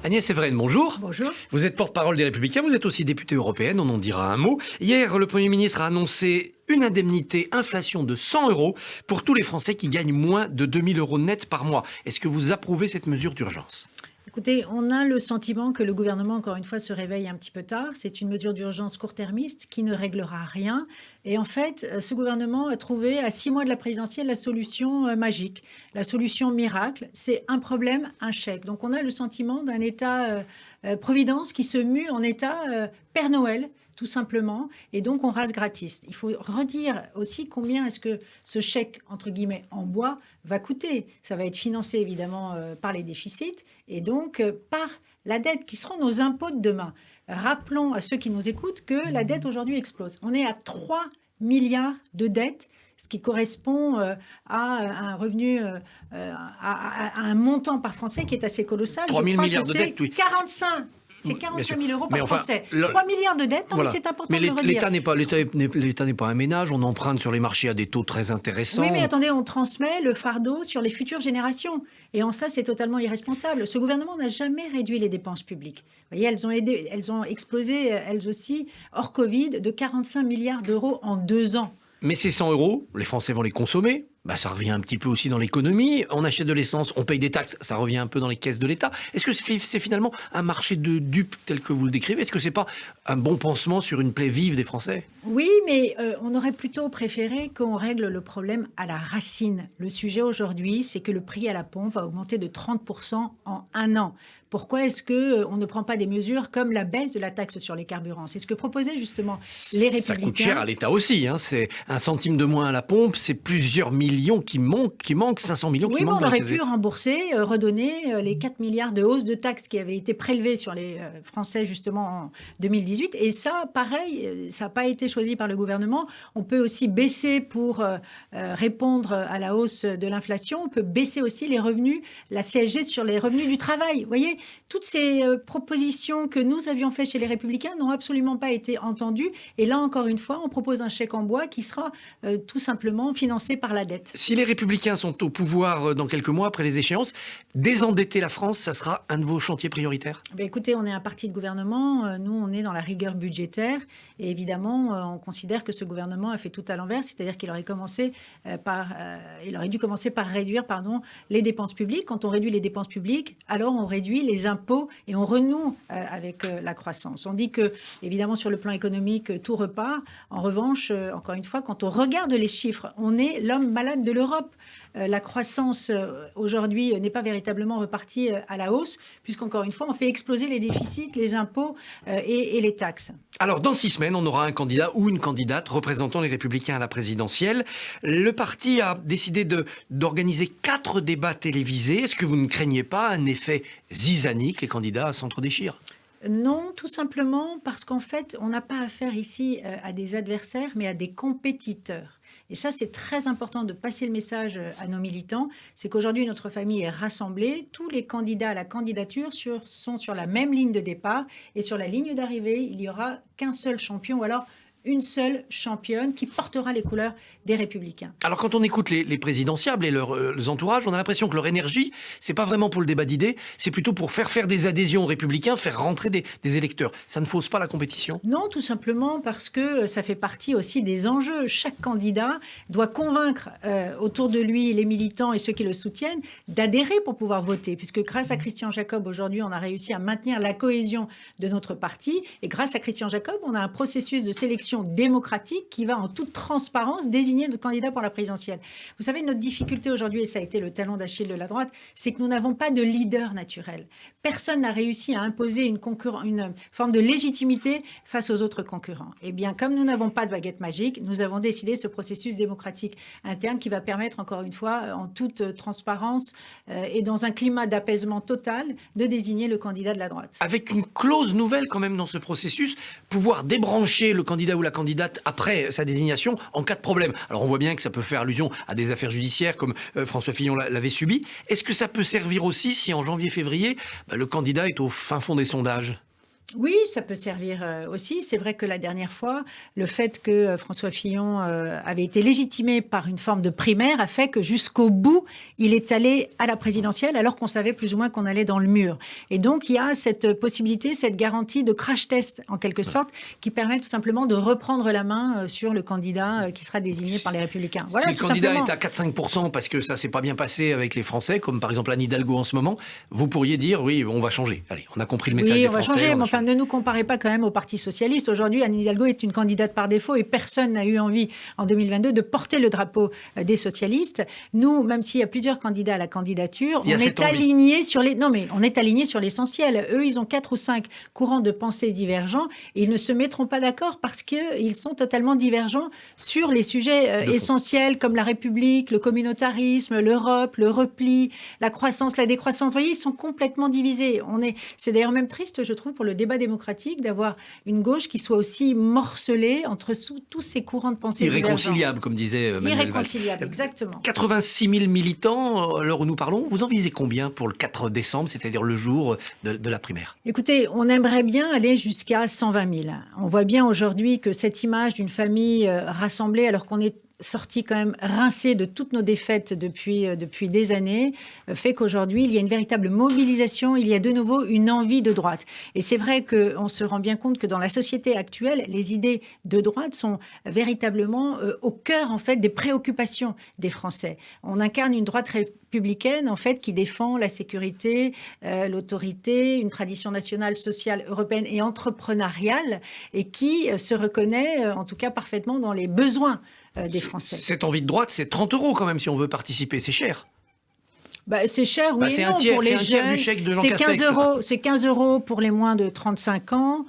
Agnès Evren, bonjour. Bonjour. Vous êtes porte-parole des Républicains, vous êtes aussi députée européenne, on en dira un mot. Hier, le Premier ministre a annoncé une indemnité inflation de 100 € pour tous les Français qui gagnent moins de 2 000 € net par mois. Est-ce que vous approuvez cette mesure d'urgence ? Écoutez, on a le sentiment que le gouvernement, encore une fois, se réveille un petit peu tard. C'est une mesure d'urgence court-termiste qui ne réglera rien. Et en fait, ce gouvernement a trouvé, à 6 mois de la présidentielle, la solution magique, la solution miracle. C'est un problème, un chèque. Donc on a le sentiment d'un État-providence qui se mue en État Père Noël, tout simplement, et donc on rase gratis. Il faut redire aussi combien est-ce que ce chèque, entre guillemets, en bois, va coûter. Ça va être financé évidemment par les déficits et donc par la dette qui seront nos impôts de demain. Rappelons à ceux qui nous écoutent que la dette aujourd'hui explose. On est à 3 milliards de dettes, ce qui correspond à un revenu, à un montant par Français qui est assez colossal. 3 000 milliards de dettes, oui. 45 C'est 45 000 € par enfin, Français. 3 milliards de dettes, non, voilà. mais c'est important mais de le redire. L'État n'est pas un ménage, on emprunte sur les marchés à des taux très intéressants. Oui, mais attendez, on transmet le fardeau sur les futures générations. Et en ça, c'est totalement irresponsable. Ce gouvernement n'a jamais réduit les dépenses publiques. Vous voyez, elles ont explosé, elles aussi, hors Covid, de 45 milliards d'euros en 2 ans. Mais ces 100 €, les Français vont les consommer. Ça revient un petit peu aussi dans l'économie. On achète de l'essence, on paye des taxes, ça revient un peu dans les caisses de l'État. Est-ce que c'est finalement un marché de dupes tel que vous le décrivez ? Est-ce que c'est pas un bon pansement sur une plaie vive des Français ? Oui, mais on aurait plutôt préféré qu'on règle le problème à la racine. Le sujet aujourd'hui, c'est que le prix à la pompe a augmenté de 30% en 1 an. Pourquoi est-ce qu'on ne prend pas des mesures comme la baisse de la taxe sur les carburants ? C'est ce que proposaient justement les Républicains. Ça coûte cher à l'État aussi. C'est 1 centime de moins à la pompe, c'est plusieurs millions qui manquent, 500 millions qui manquent. Oui, mais on aurait pu rembourser, redonner les 4 milliards de hausse de taxes qui avaient été prélevées sur les Français justement en 2018. Et ça, pareil, ça n'a pas été choisi par le gouvernement. On peut aussi baisser pour répondre à la hausse de l'inflation. On peut baisser aussi les revenus, la CSG sur les revenus du travail. Vous voyez, toutes ces propositions que nous avions faites chez les Républicains n'ont absolument pas été entendues. Et là, encore une fois, on propose un chèque en bois qui sera tout simplement financé par la dette. Si les Républicains sont au pouvoir dans quelques mois après les échéances, désendetter la France, ça sera un de vos chantiers prioritaires ? Écoutez, on est un parti de gouvernement. Nous, on est dans la rigueur budgétaire. Et évidemment, on considère que ce gouvernement a fait tout à l'envers. C'est-à-dire qu'il aurait dû commencer par réduire les dépenses publiques. Quand on réduit les dépenses publiques, alors on réduit les impôts et on renoue avec la croissance. On dit que, évidemment, sur le plan économique, tout repart. En revanche, encore une fois, quand on regarde les chiffres, on est l'homme malade de l'Europe. La croissance aujourd'hui n'est pas véritablement repartie à la hausse, puisqu'encore une fois, on fait exploser les déficits, les impôts et les taxes. Alors, dans 6 semaines, on aura un candidat ou une candidate représentant les Républicains à la présidentielle. Le parti a décidé d'organiser 4 débats télévisés. Est-ce que vous ne craignez pas un effet zizanie, que les candidats s'entre-déchirent ? Non, tout simplement parce qu'en fait, on n'a pas affaire ici à des adversaires, mais à des compétiteurs. Et ça, c'est très important de passer le message à nos militants. C'est qu'aujourd'hui, notre famille est rassemblée. Tous les candidats à la candidature sont sur la même ligne de départ. Et sur la ligne d'arrivée, il n'y aura qu'un seul champion, ou alors une seule championne qui portera les couleurs des Républicains. Alors quand on écoute les présidentiables et leurs entourages, on a l'impression que leur énergie, c'est pas vraiment pour le débat d'idées, c'est plutôt pour faire des adhésions aux Républicains, faire rentrer des électeurs. Ça ne fausse pas la compétition ? Non, tout simplement parce que ça fait partie aussi des enjeux. Chaque candidat doit convaincre autour de lui les militants et ceux qui le soutiennent d'adhérer pour pouvoir voter, puisque grâce à Christian Jacob, aujourd'hui, on a réussi à maintenir la cohésion de notre parti. Et grâce à Christian Jacob, on a un processus de sélection démocratique qui va en toute transparence désigner notre candidat pour la présidentielle. Vous savez, notre difficulté aujourd'hui, et ça a été le talon d'Achille de la droite, c'est que nous n'avons pas de leader naturel. Personne n'a réussi à imposer une forme de légitimité face aux autres concurrents. Eh bien, comme nous n'avons pas de baguette magique, nous avons décidé ce processus démocratique interne qui va permettre, encore une fois, en toute transparence et dans un climat d'apaisement total, de désigner le candidat de la droite. Avec une clause nouvelle quand même dans ce processus, pouvoir débrancher le candidat ou la candidate après sa désignation en cas de problème. Alors on voit bien que ça peut faire allusion à des affaires judiciaires comme François Fillon l'avait subi. Est-ce que ça peut servir aussi si en janvier-février, le candidat est au fin fond des sondages ? Oui, ça peut servir aussi. C'est vrai que la dernière fois, le fait que François Fillon avait été légitimé par une forme de primaire a fait que jusqu'au bout, il est allé à la présidentielle alors qu'on savait plus ou moins qu'on allait dans le mur. Et donc, il y a cette possibilité, cette garantie de crash test, en quelque sorte, qui permet tout simplement de reprendre la main sur le candidat qui sera désigné par les Républicains. Voilà, Si le tout candidat simplement. est à 4-5% parce que ça s'est pas bien passé avec les Français, comme par exemple Anne Hidalgo en ce moment, vous pourriez dire, oui, on va changer. Allez, on a compris le message Oui, des on va Français. changer, on mais va enfin, changer. ne nous comparez pas quand même au Parti socialiste. Aujourd'hui, Anne Hidalgo est une candidate par défaut et personne n'a eu envie, en 2022, de porter le drapeau des socialistes. Nous, même s'il y a plusieurs candidats à la candidature, Il y a on cette est envie. aligné sur les... Non, mais on est aligné sur l'essentiel. Eux, ils ont 4 ou 5 courants de pensée divergents et ils ne se mettront pas d'accord parce qu'ils sont totalement divergents sur les sujets De fond. essentiels comme la République, le communautarisme, l'Europe, le repli, la croissance, la décroissance. Vous voyez, ils sont complètement divisés. C'est d'ailleurs même triste, je trouve, pour le débat démocratique d'avoir une gauche qui soit aussi morcelée entre tous ces courants de pensée divergents. Irréconciliable, comme disait Manuel Valls. Irréconciliable, exactement. 86 000 militants, à l'heure où nous parlons, vous en visez combien pour le 4 décembre, c'est-à-dire le jour de la primaire? Écoutez, on aimerait bien aller jusqu'à 120 000. On voit bien aujourd'hui que cette image d'une famille rassemblée, alors qu'on est sorti quand même rincé de toutes nos défaites depuis des années, fait qu'aujourd'hui, il y a une véritable mobilisation, il y a de nouveau une envie de droite. Et c'est vrai qu'on se rend bien compte que dans la société actuelle, les idées de droite sont véritablement au cœur, en fait, des préoccupations des Français. On incarne une droite républicaine, en fait, qui défend la sécurité, l'autorité, une tradition nationale, sociale, européenne et entrepreneuriale, et qui se reconnaît, en tout cas, parfaitement dans les besoins des Français. Cette envie de droite, c'est 30 € quand même si on veut participer, c'est cher. C'est cher, oui. C'est non, un tiers, pour les c'est un tiers jeunes, du chèque de Jean c'est Castex. 15 euros, c'est 15 € pour les moins de 35 ans,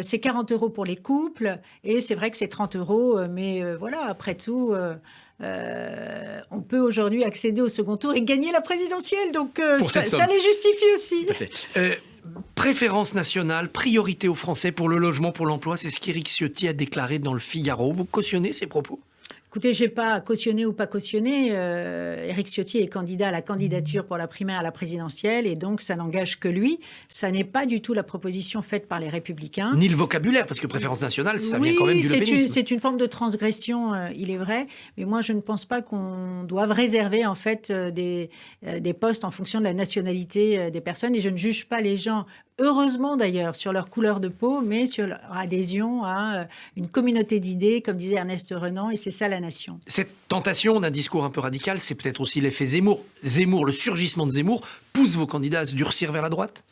c'est 40 € pour les couples, et c'est vrai que c'est 30 €, mais voilà, après tout, on peut aujourd'hui accéder au second tour et gagner la présidentielle, donc ça les justifie aussi. Préférence nationale, priorité aux Français pour le logement, pour l'emploi, c'est ce qu'Éric Ciotti a déclaré dans le Figaro. Vous cautionnez ces propos ? Écoutez, je n'ai pas cautionné ou pas cautionné. Éric Ciotti est candidat à la candidature pour la primaire à la présidentielle et donc ça n'engage que lui. Ça n'est pas du tout la proposition faite par les Républicains. Ni le vocabulaire, parce que préférence nationale, ça oui, vient quand même du lepénisme. C'est une forme de transgression, il est vrai. Mais moi, je ne pense pas qu'on doive réserver en fait des postes en fonction de la nationalité des personnes. Et je ne juge pas les gens, heureusement d'ailleurs, sur leur couleur de peau, mais sur leur adhésion à une communauté d'idées, comme disait Ernest Renan, et c'est ça la nation. Cette tentation d'un discours un peu radical, c'est peut-être aussi l'effet Zemmour. Zemmour, le surgissement de Zemmour, pousse vos candidats à se durcir vers la droite ?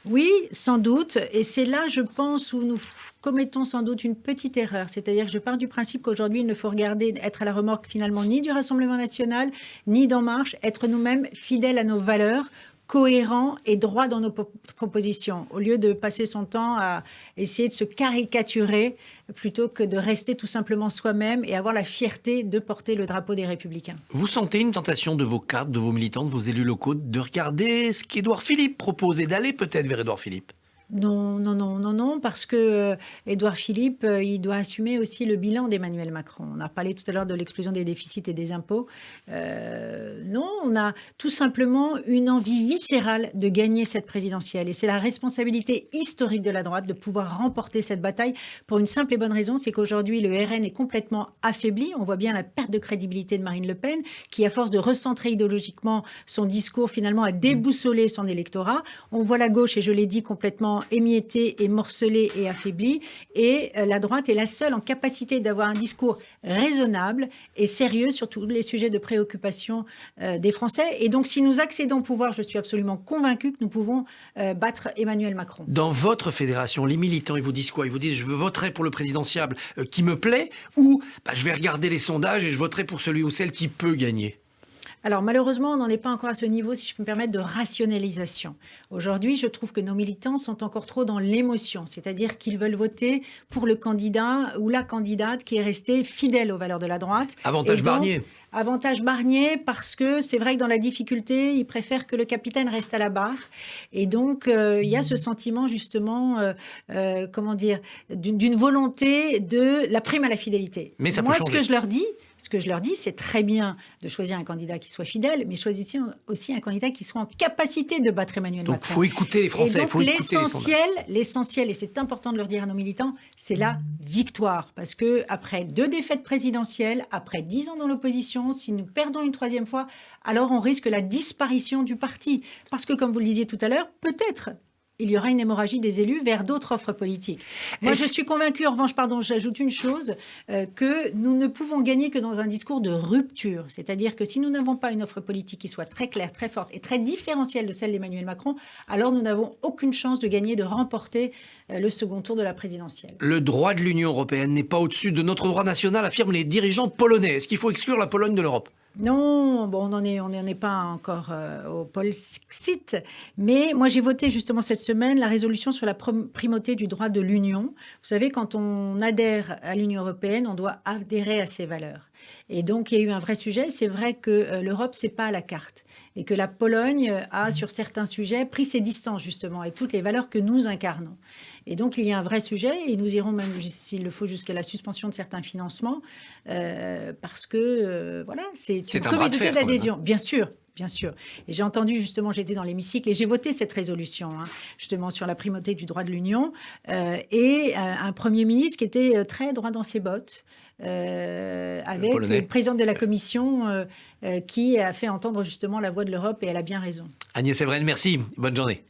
Oui, sans doute. Et c'est là, je pense, où nous commettons sans doute une petite erreur. C'est-à-dire que je pars du principe qu'aujourd'hui, il ne faut regarder, être à la remorque finalement ni du Rassemblement national, ni d'En Marche, être nous-mêmes fidèles à nos valeurs, cohérent et droit dans nos propositions, au lieu de passer son temps à essayer de se caricaturer plutôt que de rester tout simplement soi-même et avoir la fierté de porter le drapeau des Républicains. Vous sentez une tentation de vos cadres, de vos militants, de vos élus locaux, de regarder ce qu'Édouard Philippe propose et d'aller peut-être vers Édouard Philippe ? Non, parce que Édouard Philippe, il doit assumer aussi le bilan d'Emmanuel Macron. On a parlé tout à l'heure de l'explosion des déficits et des impôts. Non, on a tout simplement une envie viscérale de gagner cette présidentielle. Et c'est la responsabilité historique de la droite de pouvoir remporter cette bataille pour une simple et bonne raison, c'est qu'aujourd'hui, le RN est complètement affaibli. On voit bien la perte de crédibilité de Marine Le Pen, qui, à force de recentrer idéologiquement son discours, finalement, a déboussolé son électorat. On voit la gauche, et je l'ai dit, complètement émietté et morcelé et affaibli. Et la droite est la seule en capacité d'avoir un discours raisonnable et sérieux sur tous les sujets de préoccupation des Français. Et donc, si nous accédons au pouvoir, je suis absolument convaincue que nous pouvons battre Emmanuel Macron. Dans votre fédération, les militants, ils vous disent quoi ? Ils vous disent « je voterai pour le présidentiable qui me plaît » ou je vais regarder les sondages et je voterai pour celui ou celle qui peut gagner ». Alors malheureusement, on n'en est pas encore à ce niveau, si je peux me permettre, de rationalisation. Aujourd'hui, je trouve que nos militants sont encore trop dans l'émotion, c'est-à-dire qu'ils veulent voter pour le candidat ou la candidate qui est restée fidèle aux valeurs de la droite. Avantage Barnier. Avantage Barnier parce que c'est vrai que dans la difficulté, ils préfèrent que le capitaine reste à la barre. Et donc, il y a ce sentiment justement, d'une volonté de la prime à la fidélité. Mais ça Moi, peut changer. ce que je leur dis, Ce que je leur dis, c'est très bien de choisir un candidat qui soit fidèle, mais choisissez aussi un candidat qui soit en capacité de battre Emmanuel Donc, Macron. il faut écouter les Français, il donc, faut écouter les sondages. l'essentiel, et c'est important de le dire à nos militants, c'est la victoire. Parce que après 2 défaites présidentielles, après 10 ans dans l'opposition, si nous perdons une 3e fois, alors on risque la disparition du parti. Parce que, comme vous le disiez tout à l'heure, peut-être il y aura une hémorragie des élus vers d'autres offres politiques. Moi, je suis convaincue, en revanche, j'ajoute une chose, que nous ne pouvons gagner que dans un discours de rupture. C'est-à-dire que si nous n'avons pas une offre politique qui soit très claire, très forte et très différentielle de celle d'Emmanuel Macron, alors nous n'avons aucune chance de gagner, de remporter le second tour de la présidentielle. Le droit de l'Union européenne n'est pas au-dessus de notre droit national, affirment les dirigeants polonais. Est-ce qu'il faut exclure la Pologne de l'Europe ? Non, bon, on n'en est pas encore au Polsite, mais moi j'ai voté justement cette semaine la résolution sur la primauté du droit de l'Union. Vous savez, quand on adhère à l'Union européenne, on doit adhérer à ses valeurs. Et donc il y a eu un vrai sujet. C'est vrai que l'Europe, c'est pas à la carte et que la Pologne a, sur certains sujets, pris ses distances justement avec toutes les valeurs que nous incarnons. Et donc il y a un vrai sujet et nous irons même, s'il le faut, jusqu'à la suspension de certains financements parce que voilà, c'est une communauté d'adhésion. Bien sûr. Bien sûr. Et j'ai entendu, justement, j'étais dans l'hémicycle et j'ai voté cette résolution, justement, sur la primauté du droit de l'Union. Et un Premier ministre qui était très droit dans ses bottes, avec le président de la Commission qui a fait entendre, justement, la voix de l'Europe et elle a bien raison. Agnès Evren, merci. Bonne journée.